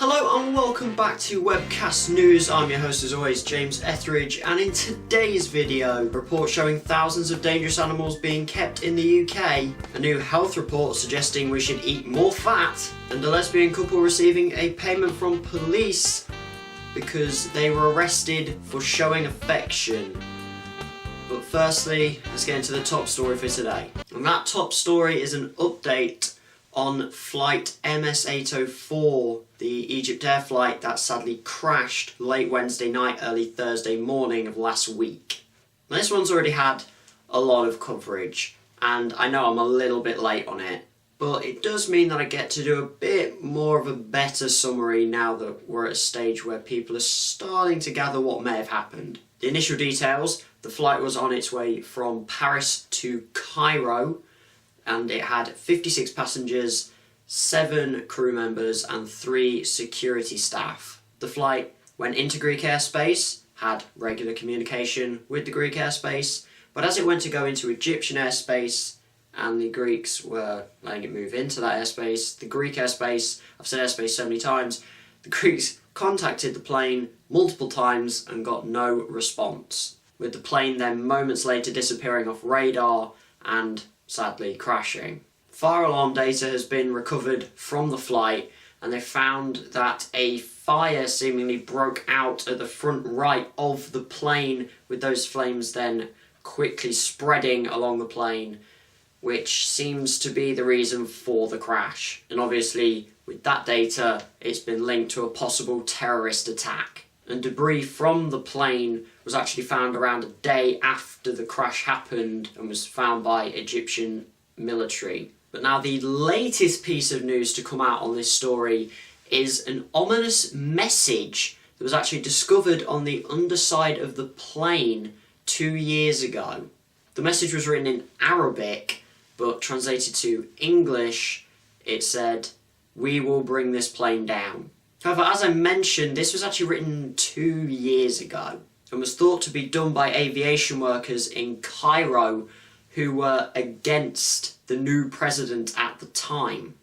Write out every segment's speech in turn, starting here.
Hello and welcome back to Webcast News. I'm your host as always, James Etheridge, and in today's video, a report showing thousands of dangerous animals being kept in the UK, a new health report suggesting we should eat more fat, and a lesbian couple receiving a payment from police because they were arrested for showing affection. But firstly, let's get into the top story for today. And that top story is an update on flight MS804, the EgyptAir flight that sadly crashed late Wednesday night, early Thursday morning of last week. Now, this one's already had a lot of coverage, and I know I'm a little bit late on it, but it does mean that I get to do a bit more of a better summary now that we're at a stage where people are starting to gather what may have happened. The initial details: the flight was on its way from Paris to Cairo, and it had 56 passengers, 7 crew members and 3 security staff. The flight went into Greek airspace, had regular communication with the Greek airspace, but as it went to go into Egyptian airspace and the Greeks were letting it move into that airspace, the Greek airspace, I've said airspace so many times, the Greeks contacted the plane multiple times and got no response, with the plane then moments later disappearing off radar and sadly crashing. Fire alarm data has been recovered from the flight, and they found that a fire seemingly broke out at the front right of the plane, with those flames then quickly spreading along the plane, which seems to be the reason for the crash. And obviously with that data, it's been linked to a possible terrorist attack. And debris from the plane was actually found around a day after the crash happened and was found by Egyptian military. But now the latest piece of news to come out on this story is an ominous message that was actually discovered on the underside of the plane 2 years ago. The message was written in Arabic, but translated to English, it said, "We will bring this plane down." However, as I mentioned, this was actually written 2 years ago and was thought to be done by aviation workers in Cairo who were against the new president at the time.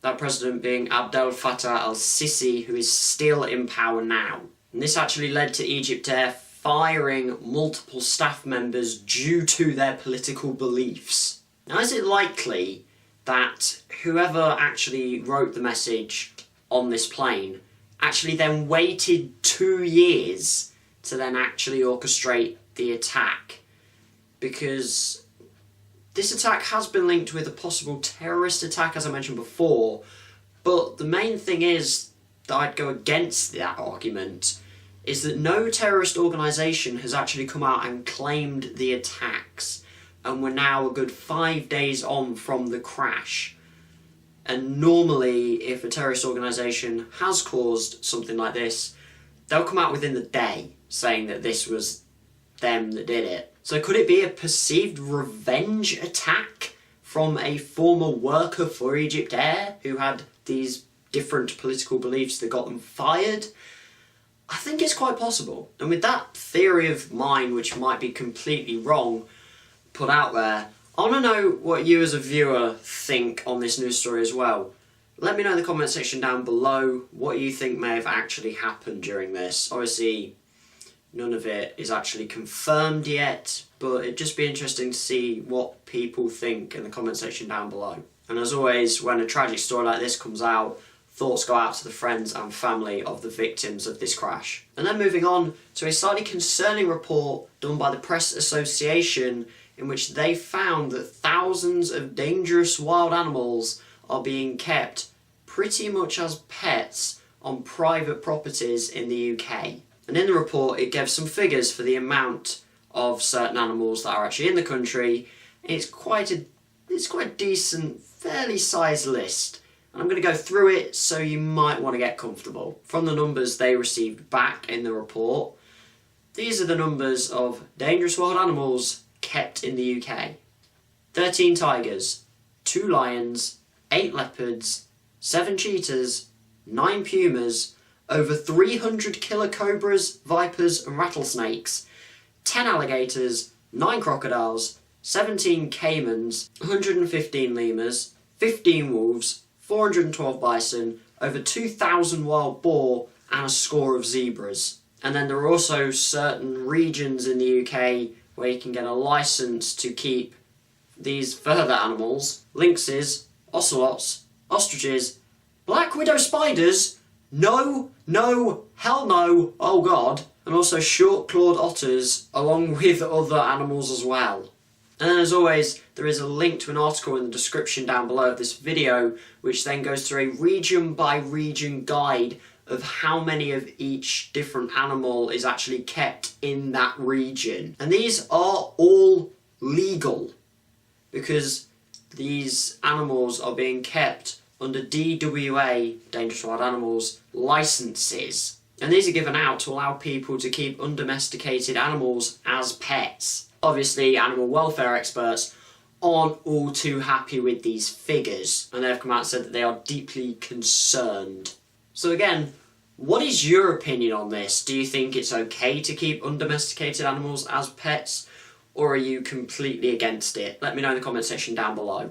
That president being Abdel Fattah al-Sisi, who is still in power now. And this actually led to EgyptAir firing multiple staff members due to their political beliefs. Now, is it likely that whoever actually wrote the message on this plane actually then waited 2 years to then actually orchestrate the attack? Because this attack has been linked with a possible terrorist attack, as I mentioned before, but the main thing is that I'd go against that argument is that no terrorist organisation has actually come out and claimed the attacks. And we're now a good 5 days on from the crash. And normally, if a terrorist organisation has caused something like this, they'll come out within the day saying that this was them that did it. So could it be a perceived revenge attack from a former worker for EgyptAir who had these different political beliefs that got them fired? I think it's quite possible. And with that theory of mine, which might be completely wrong, put out there, I want to know what you as a viewer think on this news story as well. Let me know in the comment section down below what you think may have actually happened during this. Obviously, none of it is actually confirmed yet, but it'd just be interesting to see what people think in the comment section down below. And as always, when a tragic story like this comes out, thoughts go out to the friends and family of the victims of this crash. And then moving on to a slightly concerning report done by the Press Association, in which they found that thousands of dangerous wild animals are being kept pretty much as pets on private properties in the UK. And in the report it gives some figures for the amount of certain animals that are actually in the country. It's quite a decent, fairly sized list. And I'm going to go through it, so you might want to get comfortable. From the numbers they received back in the report, these are the numbers of dangerous wild animals kept in the UK. 13 tigers, 2 lions, 8 leopards, 7 cheetahs, 9 pumas, over 300 killer cobras, vipers and rattlesnakes, 10 alligators, 9 crocodiles, 17 caimans, 115 lemurs, 15 wolves, 412 bison, over 2,000 wild boar, and a score of zebras. And then there are also certain regions in the UK where you can get a licence to keep these further animals: lynxes, ocelots, ostriches, black widow spiders, no, hell no, oh god, and also short-clawed otters, along with other animals as well. And then, as always, there is a link to an article in the description down below of this video, which then goes through a region-by-region guide of how many of each different animal is actually kept in that region. And these are all legal, because these animals are being kept under DWA, Dangerous Wild Animals, licenses. And these are given out to allow people to keep undomesticated animals as pets. Obviously, animal welfare experts aren't all too happy with these figures, and they've come out and said that they are deeply concerned. So again, what is your opinion on this? Do you think it's okay to keep undomesticated animals as pets, or are you completely against it? Let me know in the comment section down below.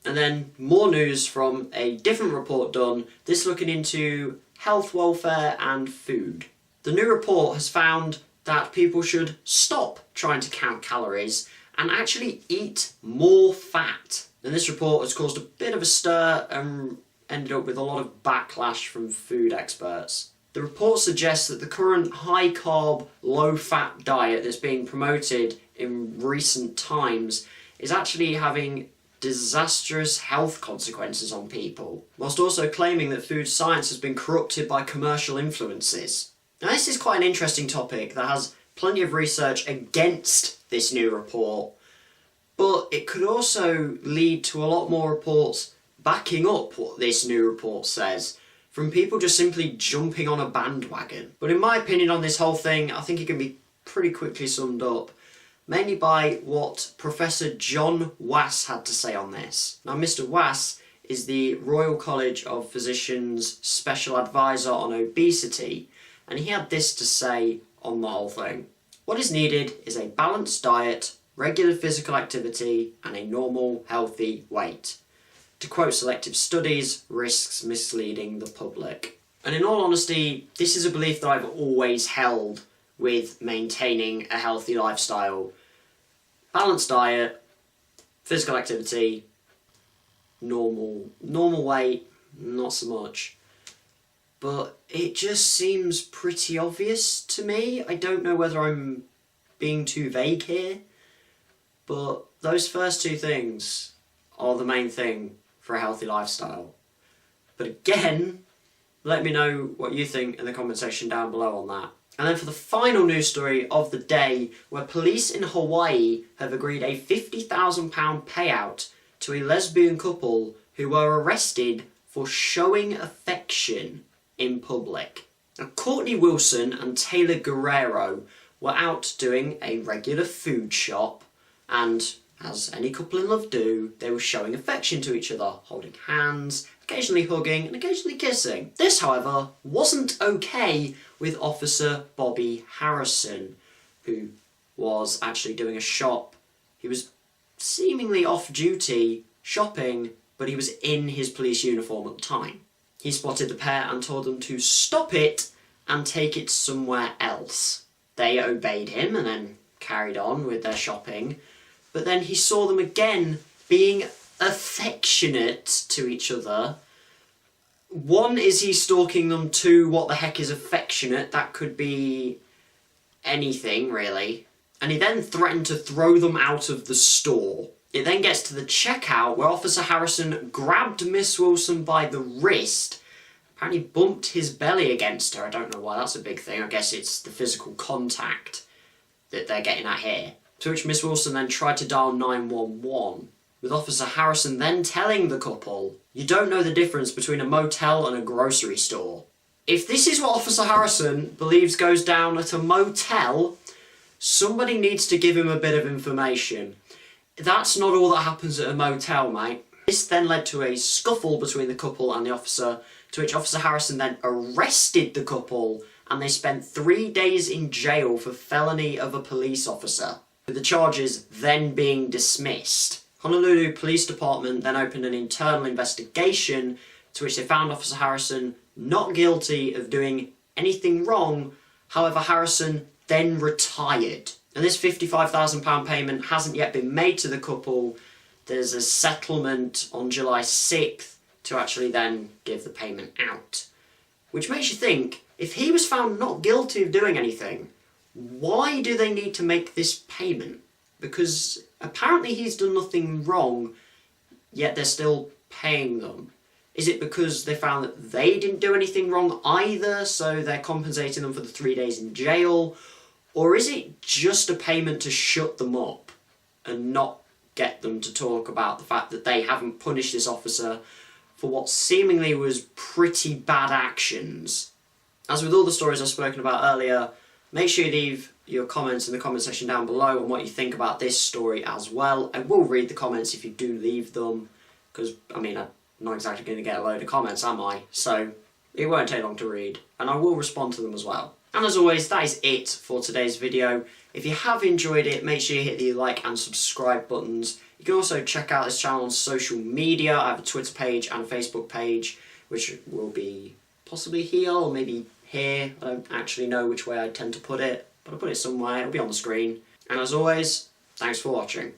And then more news from a different report done, this looking into health, welfare and food. The new report has found that people should stop trying to count calories and actually eat more fat. And this report has caused a bit of a stir and ended up with a lot of backlash from food experts. The report suggests that the current high-carb, low-fat diet that's being promoted in recent times is actually having disastrous health consequences on people, whilst also claiming that food science has been corrupted by commercial influences. Now, this is quite an interesting topic that has plenty of research against this new report, but it could also lead to a lot more reports backing up what this new report says, from people just simply jumping on a bandwagon. But in my opinion on this whole thing, I think it can be pretty quickly summed up, mainly by what Professor John Wass had to say on this. Now, Mr. Wass is the Royal College of Physicians' Special Advisor on Obesity, and he had this to say on the whole thing. What is needed is a balanced diet, regular physical activity, and a normal, healthy weight. To quote selective studies, risks misleading the public. And in all honesty, this is a belief that I've always held with maintaining a healthy lifestyle. Balanced diet, physical activity, normal weight, not so much. But it just seems pretty obvious to me. I don't know whether I'm being too vague here, but those first two things are the main thing for a healthy lifestyle. But again, let me know what you think in the comment section down below on that. And then for the final news story of the day, where police in Hawaii have agreed a £50,000 payout to a lesbian couple who were arrested for showing affection in public. Now, Courtney Wilson and Taylor Guerrero were out doing a regular food shop, and as any couple in love do, they were showing affection to each other, holding hands, occasionally hugging and occasionally kissing. This, however, wasn't okay with Officer Bobby Harrison, who was actually doing a shop. He was seemingly off duty shopping, but he was in his police uniform at the time. He spotted the pair and told them to stop it and take it somewhere else. They obeyed him and then carried on with their shopping, but then he saw them again being affectionate to each other. One, is he stalking them? Two, what the heck is affectionate? That could be anything, really. And he then threatened to throw them out of the store. It then gets to the checkout, where Officer Harrison grabbed Miss Wilson by the wrist, apparently bumped his belly against her. I don't know why that's a big thing. I guess it's the physical contact that they're getting at here. To which Miss Wilson then tried to dial 911, with Officer Harrison then telling the couple, "You don't know the difference between a motel and a grocery store." If this is what Officer Harrison believes goes down at a motel, somebody needs to give him a bit of information. That's not all that happens at a motel, mate. This then led to a scuffle between the couple and the officer, to which Officer Harrison then arrested the couple, and they spent 3 days in jail for felony of a police officer. with the charges then being dismissed. Honolulu Police Department then opened an internal investigation to which they found Officer Harrison not guilty of doing anything wrong. However, Harrison then retired. And this £55,000 payment hasn't yet been made to the couple. There's a settlement on July 6th to actually then give the payment out. Which makes you think, if he was found not guilty of doing anything, why do they need to make this payment? Because apparently he's done nothing wrong, yet they're still paying them. Is it because they found that they didn't do anything wrong either, so they're compensating them for the 3 days in jail? Or is it just a payment to shut them up and not get them to talk about the fact that they haven't punished this officer for what seemingly was pretty bad actions? As with all the stories I've spoken about earlier, make sure you leave your comments in the comment section down below on what you think about this story as well. I will read the comments if you do leave them, because, I mean, I'm not exactly going to get a load of comments, am I? So, it won't take long to read, and I will respond to them as well. And as always, that is it for today's video. If you have enjoyed it, make sure you hit the like and subscribe buttons. You can also check out this channel on social media. I have a Twitter page and a Facebook page, which will be possibly here or maybe here. I don't actually know which way I tend to put it, but I'll put it somewhere. It'll be on the screen. And as always, thanks for watching.